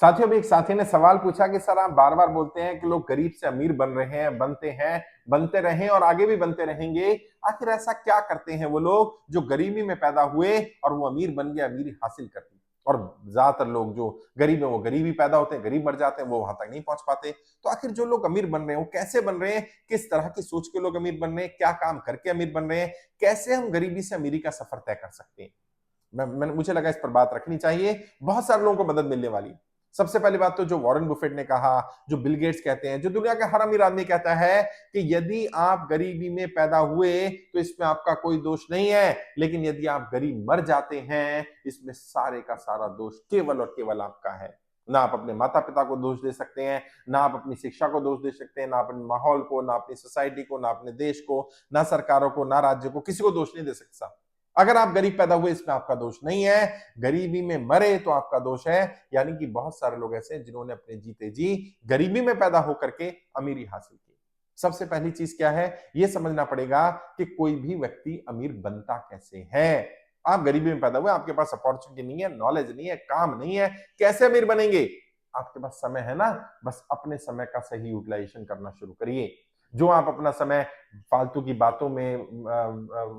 साथियों, अभी एक साथी ने सवाल पूछा कि सर आप बार-बार बोलते हैं कि लोग गरीब से अमीर बन रहे हैं, बनते हैं, बनते रहे और आगे भी बनते रहेंगे। आखिर ऐसा क्या करते हैं वो लोग जो गरीबी में पैदा हुए और वो अमीर बन गए, अमीरी हासिल कर ली? और ज़्यादातर लोग जो गरीब हैं वो गरीब ही पैदा होते हैं, गरीब मर जाते हैं, वो वहाँ तक नहीं पहुँच पाते। तो आखिर जो लोग अमीर बन रहे हैं, वो कैसे बन रहे हैं? किस तरह की सोच के लोग अमीर बन रहे हैं? क्या काम करके अमीर बन रहे हैं? कैसे हम गरीबी से अमीरी का सफर तय कर सकते हैं? मुझे लगा इस पर बात रखनी चाहिए, बहुत सारे लोगों को मदद मिलने वाली है। सबसे पहली बात तो जो वॉरेन बुफेट ने कहा, जो बिल गेट्स कहते हैं, जो दुनिया का हर अमीर आदमी कहता है कि यदि आप गरीबी में पैदा हुए तो इसमें आपका कोई दोष नहीं है, लेकिन यदि आप गरीब मर जाते हैं, इसमें सारे का सारा दोष केवल और केवल आपका है। ना आप अपने माता-पिता को दोष दे सकते हैं, ना आप अपनी शिक्षा को दोष दे सकते हैं, ना अपने माहौल को, ना अपनी सोसाइटी को, ना अपने देश को, ना सरकारों को, ना राज्य को, किसी को दोष नहीं दे सकता। अगर आप गरीब पैदा हुए इसमें आपका दोष नहीं है, गरीबी में मरे तो आपका दोष है। यानी कि बहुत सारे लोग ऐसे हैं जिन्होंने अपने जीते जी गरीबी में पैदा होकर के अमीरी हासिल की। सबसे पहली चीज क्या है, यह समझना पड़ेगा कि कोई भी व्यक्ति अमीर बनता कैसे है। आप गरीबी में पैदा हुए, आपके पास अपॉर्चुनिटी नहीं है, नॉलेज नहीं है, काम नहीं है, कैसे अमीर बनेंगे? आपके पास समय है ना, बस अपने समय का सही यूटिलाइजेशन करना शुरू करिए। जो आप अपना समय फालतू की बातों में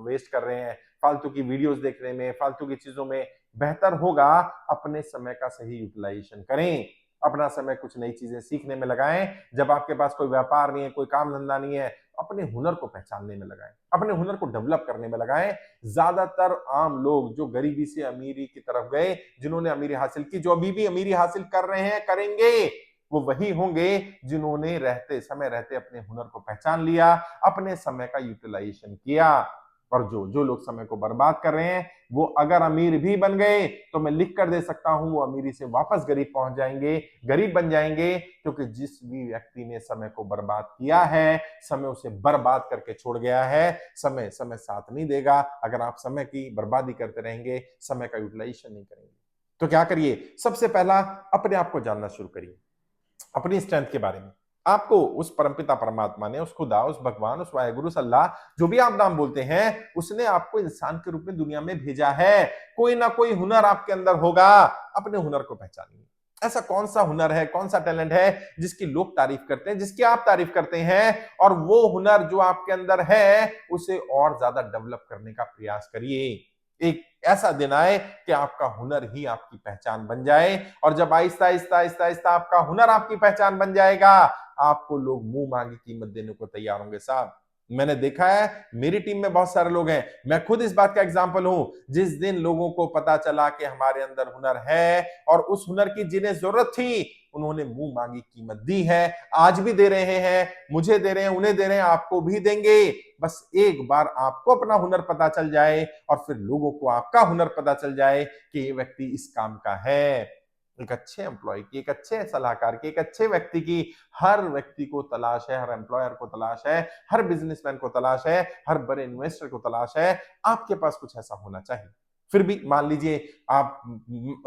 वेस्ट कर रहे हैं, फालतू की वीडियोस देखने में, फालतू की चीजों में, बेहतर होगा अपने समय का सही यूटिलाइजेशन करें। अपना समय कुछ नई चीजें सीखने में लगाएं। जब आपके पास कोई व्यापार नहीं है, कोई काम धंधा नहीं है, अपने हुनर को पहचानने में लगाएं, अपने हुनर को डेवलप करने में लगाएं। ज्यादातर आम लोग जो गरीबी से अमीरी की तरफ गए, जिन्होंने अमीरी हासिल की, जो अभी भी अमीरी हासिल कर रहे हैं, करेंगे, वो वही होंगे जिन्होंने समय रहते अपने हुनर को पहचान लिया, अपने समय का यूटिलाइजेशन किया। और जो जो लोग समय को बर्बाद कर रहे हैं, वो अगर अमीर भी बन गए तो मैं लिख कर दे सकता हूं, वो अमीरी से वापस गरीब पहुंच जाएंगे, गरीब बन जाएंगे। क्योंकि जिस भी व्यक्ति ने समय को बर्बाद किया है, समय उसे बर्बाद करके छोड़ गया है। समय समय साथ नहीं देगा। अगर आप समय की बर्बादी करते रहेंगे, समय का यूटिलाइजेशन नहीं करेंगे, तो क्या करिए? सबसे पहला, अपने आप को जानना शुरू करिए, अपनी स्ट्रेंथ के बारे में। आपको उस परमपिता परमात्मा ने, उस खुदा, उस भगवान, उस वाहेगुरु, अल्लाह, जो भी आप नाम बोलते हैं, उसने आपको इंसान के रूप में दुनिया में भेजा है। कोई ना कोई हुनर आपके अंदर होगा, अपने हुनर को पहचानिए। ऐसा कौन सा हुनर है, कौन सा टैलेंट है जिसकी लोग तारीफ करते हैं, जिसकी आप तारीफ करते हैं, और वो हुनर जो आपके अंदर है उसे और ज्यादा डेवलप करने का प्रयास करिए। एक ऐसा दिन आए कि आपका हुनर ही आपकी पहचान बन जाए। और जब आहिस्ता आहिस्ता आहिस्ता आहिस्ता आपका हुनर आपकी पहचान बन जाएगा, आपको लोग मुंह मांगी कीमत देने को तैयार होंगे। साहब, मैंने देखा है, मेरी टीम में बहुत सारे लोग हैं, मैं खुद इस बात का एग्जाम्पल हूं। जिस दिन लोगों को पता चला कि हमारे अंदर हुनर है और उस हुनर की जिन्हें जरूरत थी, उन्होंने मुंह मांगी कीमत दी है। आज भी दे रहे हैं, मुझे दे रहे हैं, उन्हें दे रहे हैं, आपको भी देंगे। बस एक बार आपको अपना हुनर पता चल जाए और फिर लोगों को आपका हुनर पता चल जाए कि ये व्यक्ति इस काम का है। एक अच्छे एम्प्लॉय की, एक अच्छे सलाहकार की, एक अच्छे व्यक्ति की हर व्यक्ति को तलाश है, हर एम्प्लॉयर को तलाश है, हर बिजनेसमैन को तलाश है, हर बड़े इन्वेस्टर को तलाश है। आपके पास कुछ ऐसा होना चाहिए। फिर भी मान लीजिए आप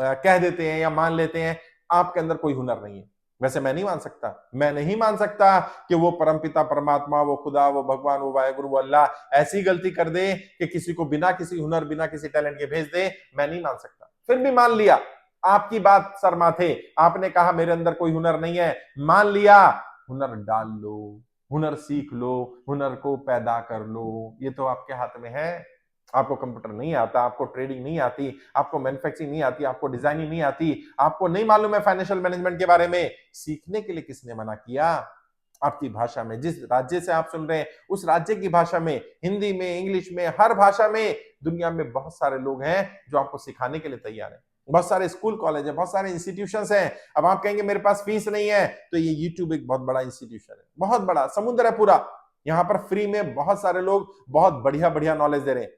कह देते हैं या मान लेते हैं आपके अंदर कोई हुनर नहीं है। वैसे मैं नहीं मान सकता, मैं नहीं मान सकता कि वो परमपिता परमात्मा, वो खुदा, वो भगवान, वो वाहेगुरु, वो अल्लाह ऐसी गलती कर दे कि किसी को बिना किसी हुनर, बिना किसी टैलेंट के भेज दे। मैं नहीं मान सकता। फिर भी मान लिया, आपकी बात सर माथे, आपने कहा मेरे अंदर कोई हुनर नहीं है, मान लिया। हुनर डाल लो, हुनर सीख लो, हुनर को पैदा कर लो। ये तो आपके हाथ में है। आपको कंप्यूटर नहीं आता, आपको ट्रेडिंग नहीं आती, आपको मैन्युफैक्चरिंग नहीं आती, आपको डिजाइनिंग नहीं आती, आपको नहीं मालूम है फाइनेंशियल मैनेजमेंट के बारे में, सीखने के लिए किसने मना किया? आपकी भाषा में, जिस राज्य से आप सुन रहे हैं उस राज्य की भाषा में, हिंदी में, इंग्लिश में, हर भाषा में दुनिया में बहुत सारे लोग हैं जो आपको सिखाने के लिए तैयार हैं। बहुत सारे स्कूल कॉलेज है, बहुत सारे इंस्टीट्यूशंस हैं। अब आप कहेंगे मेरे पास फीस नहीं है, तो ये यूट्यूब एक बहुत बड़ा इंस्टीट्यूशन है, बहुत बड़ा समुद्र है पूरा। यहाँ पर फ्री में बहुत सारे लोग बहुत बढ़िया बढ़िया नॉलेज दे रहे हैं।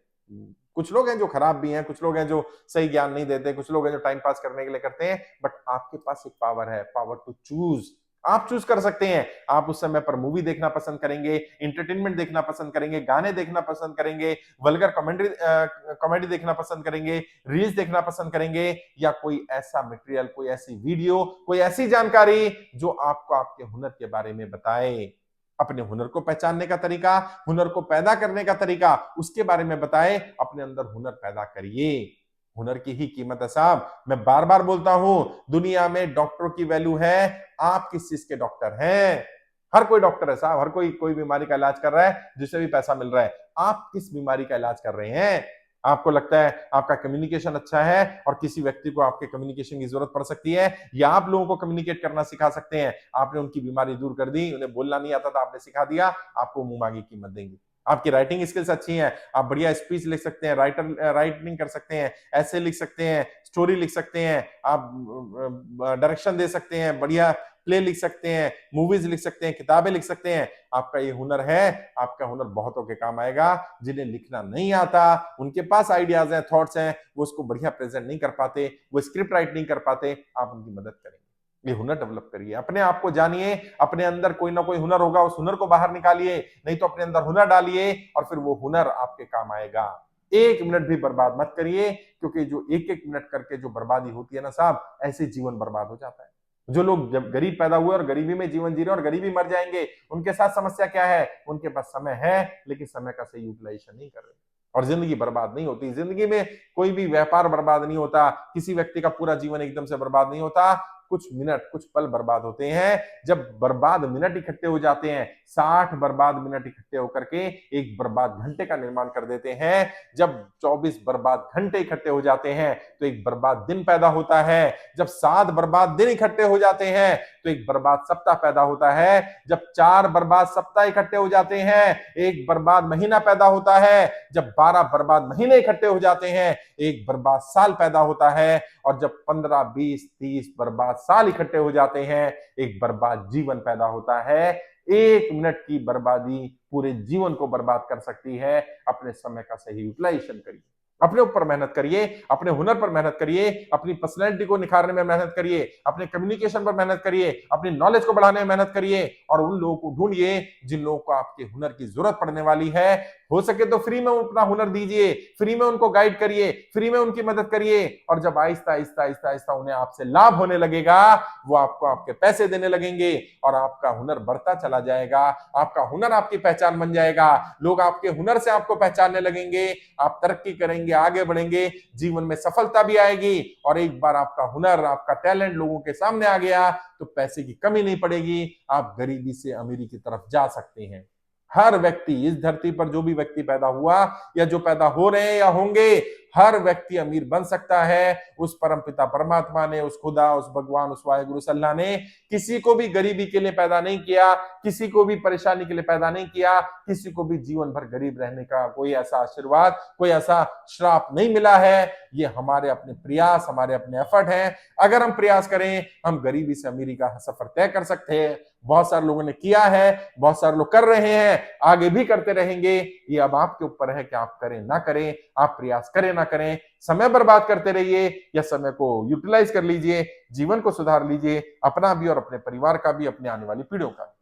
कुछ लोग हैं जो खराब भी हैं, कुछ लोग हैं जो सही ज्ञान नहीं देते, कुछ लोग हैं जो टाइम पास करने के लिए करते हैं। बट आपके पास एक पावर है, पावर टू चूज। आप चूज कर सकते हैं। आप उस समय पर मूवी देखना पसंद करेंगे, इंटरटेनमेंट देखना पसंद करेंगे, गाने देखना पसंद करेंगे, वल्गर कॉमेडी देखना पसंद करेंगे, रील्स देखना पसंद करेंगे, या कोई ऐसा मटेरियल, कोई ऐसी वीडियो, कोई ऐसी जानकारी जो आपको आपके हुनर के बारे में बताए, अपने हुनर को पहचानने का तरीका, हुनर को पैदा करने का तरीका, उसके बारे में बताए। अपने अंदर हुनर पैदा करिए। हुनर की ही कीमत है साहब। मैं बार बार बोलता हूं, दुनिया में डॉक्टरों की वैल्यू है, आप किस चीज के डॉक्टर हैं। हर कोई डॉक्टर है साहब, हर कोई कोई बीमारी का इलाज कर रहा है जिससे भी पैसा मिल रहा है। आप किस बीमारी का इलाज कर रहे हैं? आपको लगता है आपका कम्युनिकेशन अच्छा है और किसी व्यक्ति को आपके कम्युनिकेशन की जरूरत पड़ सकती है, या आप लोगों को कम्युनिकेट करना सिखा सकते हैं। आपने उनकी बीमारी दूर कर दी, उन्हें बोलना नहीं आता था, आपने सिखा दिया, आपको मुंह मांगी कीमत देंगे। आपकी राइटिंग स्किल्स अच्छी हैं, आप बढ़िया स्पीच लिख सकते हैं, राइटिंग कर सकते हैं, ऐसे लिख सकते हैं, स्टोरी लिख सकते हैं, आप डायरेक्शन दे सकते हैं, बढ़िया प्ले लिख सकते हैं, मूवीज लिख सकते हैं, किताबें लिख सकते हैं। आपका ये हुनर है, आपका हुनर बहुतों के काम आएगा। जिन्हें लिखना नहीं आता, उनके पास आइडियाज हैं, थॉट्स हैं, वो उसको बढ़िया प्रेजेंट नहीं कर पाते, वो स्क्रिप्ट राइट नहीं कर पाते, आप उनकी मदद करेंगे। ये हुनर डेवलप करिए, अपने आप को जानिए, अपने अंदर कोई ना कोई हुनर होगा, उस हुनर को बाहर निकालिए, नहीं तो अपने अंदर हुनर डालिए और फिर वो हुनर आपके काम आएगा। एक मिनट भी बर्बाद मत करिए, क्योंकि जो एक एक मिनट करके जो बर्बादी होती है ना साहब, ऐसे जीवन बर्बाद हो जाता है। जो लोग जब गरीब पैदा हुए और गरीबी में जीवन जी रहे हैं और गरीबी मर जाएंगे, उनके साथ समस्या क्या है? उनके पास समय है लेकिन समय का सही यूटिलाइजेशन नहीं कर रहे, और जिंदगी बर्बाद नहीं होती। जिंदगी में कोई भी व्यापार बर्बाद नहीं होता, किसी व्यक्ति का पूरा जीवन एकदम से बर्बाद नहीं होता, कुछ मिनट, कुछ पल बर्बाद होते हैं। जब बर्बाद मिनट इकट्ठे हो जाते हैं, 60 बर्बाद मिनट इकट्ठे होकर के एक बर्बाद घंटे का निर्माण कर देते हैं। जब 24 बर्बाद घंटे इकट्ठे हो जाते हैं तो एक बर्बाद दिन पैदा होता है। जब 7 बर्बाद दिन इकट्ठे हो जाते हैं तो एक बर्बाद सप्ताह पैदा होता है। जब 4 बर्बाद सप्ताह इकट्ठे हो जाते हैं, एक बर्बाद महीना पैदा होता है। जब 12 बर्बाद महीने इकट्ठे हो जाते हैं, एक बर्बाद साल पैदा होता है। और जब 15, 20, 30 बर्बाद साल इकट्ठे हो जाते हैं, एक बर्बाद जीवन पैदा होता है। एक मिनट की बर्बादी पूरे जीवन को बर्बाद कर सकती है। अपने समय का सही यूटिलाइजेशन करिए, अपने ऊपर मेहनत करिए, अपने हुनर पर मेहनत करिए, अपनी पर्सनैलिटी को निखारने में मेहनत करिए, अपने कम्युनिकेशन पर मेहनत करिए, अपनी नॉलेज को बढ़ाने में मेहनत करिए, और उन लोगों को ढूंढिए जिन लोगों को आपके हुनर की जरूरत पड़ने वाली है। हो सके तो फ्री में अपना हुनर दीजिए, फ्री में उनको गाइड करिए, फ्री में उनकी मदद करिए, और जब आहिस्ता आहिस्ता आहिस्ता आहिस्ता उन्हें आपसे लाभ होने लगेगा, वो आपको आपके पैसे देने लगेंगे और आपका हुनर बढ़ता चला जाएगा। आपका हुनर आपकी पहचान बन जाएगा, लोग आपके हुनर से आपको पहचानने लगेंगे, आप तरक्की करेंगे, आगे बढ़ेंगे, जीवन में सफलता भी आएगी। और एक बार आपका हुनर, आपका टैलेंट लोगों के सामने आ गया तो पैसे की कमी नहीं पड़ेगी, आप गरीबी से अमीरी की तरफ जा सकते हैं। हर व्यक्ति, इस धरती पर जो भी व्यक्ति पैदा हुआ या जो पैदा हो रहे हैं या होंगे, हर व्यक्ति अमीर बन सकता है। उस परमपिता परमात्मा ने, उस खुदा, उस भगवान, उस वाहिगुरु अल्लाह ने किसी को भी गरीबी के लिए पैदा नहीं किया, किसी को भी परेशानी के लिए पैदा नहीं किया, किसी को भी जीवन भर गरीब रहने का कोई ऐसा आशीर्वाद, कोई ऐसा श्राप नहीं मिला है। ये हमारे अपने प्रयास, हमारे अपने एफर्ट हैं। अगर हम प्रयास करें, हम गरीबी से अमीरी का सफर तय कर सकते हैं। बहुत सारे लोगों ने किया है, बहुत सारे लोग कर रहे हैं, आगे भी करते रहेंगे। ये अब आपके ऊपर है कि आप करें ना करें, आप प्रयास करें ना करें, समय बर्बाद करते रहिए या समय को यूटिलाइज कर लीजिए, जीवन को सुधार लीजिए, अपना भी और अपने परिवार का भी, अपने आने वाली पीढ़ियों का।